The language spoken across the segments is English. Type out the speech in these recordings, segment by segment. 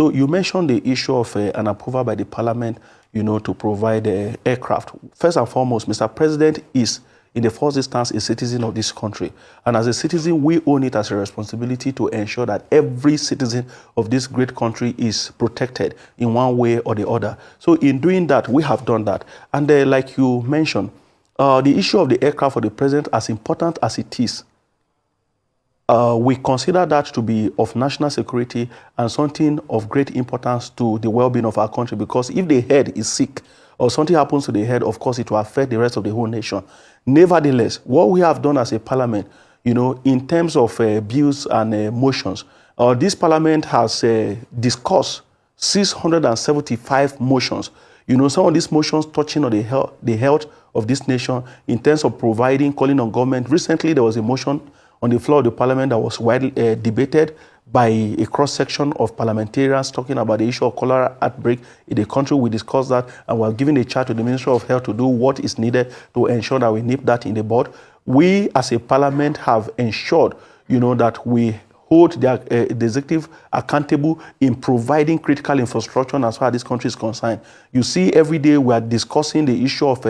So you mentioned the issue of an approval by the parliament, to provide aircraft. First and foremost, Mr. President is, in the first instance, a citizen of this country. And as a citizen, we own it as a responsibility to ensure that every citizen of this great country is protected in one way or the other. So in doing that, we have done that. And like you mentioned, the issue of the aircraft for the president, as important as it is, we consider that to be of national security and something of great importance to the well-being of our country, because if the head is sick or something happens to the head, of course, it will affect the rest of the whole nation. Nevertheless, what we have done as a parliament, in terms of bills and motions, this parliament has discussed 675 motions. Some of these motions touching on the health of this nation in terms of providing, calling on government. Recently, there was a motion on the floor of the parliament that was widely debated by a cross-section of parliamentarians talking about the issue of cholera outbreak in the country. We discussed that, and we're giving a charge to the Ministry of Health to do what is needed to ensure that we nip that in the bud. We, as a parliament, have ensured, that we hold the executive accountable in providing critical infrastructure as far as this country is concerned. You see, every day we are discussing the issue of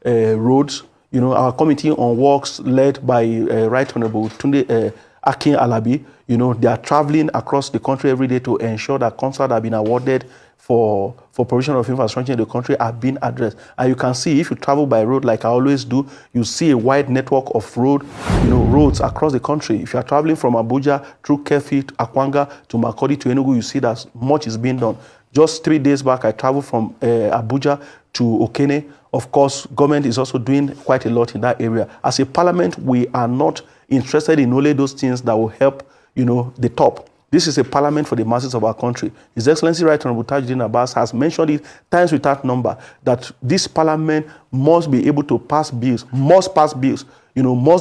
roads. Our committee on works led by Right Honorable Tunde Akin Alabi, they are traveling across the country every day to ensure that contracts have been awarded for provision of infrastructure in the country are being addressed. And you can see, if you travel by road like I always do, you see a wide network of roads across the country. If you are traveling from Abuja through Kefi, Akwanga to Makurdi to Enugu, you see that much is being done. Just 3 days back, I traveled from Abuja to Okene. Of course, government is also doing quite a lot in that area. As a parliament, we are not interested in only those things that will help, the top. This is a parliament for the masses of our country. His Excellency Right Honorable Tajuddin Abbas has mentioned it times without number that this parliament must be able to pass bills, must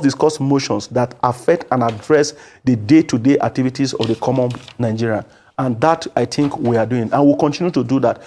discuss motions that affect and address the day-to-day activities of the common Nigerian. And that, I think, we are doing. And we'll continue to do that.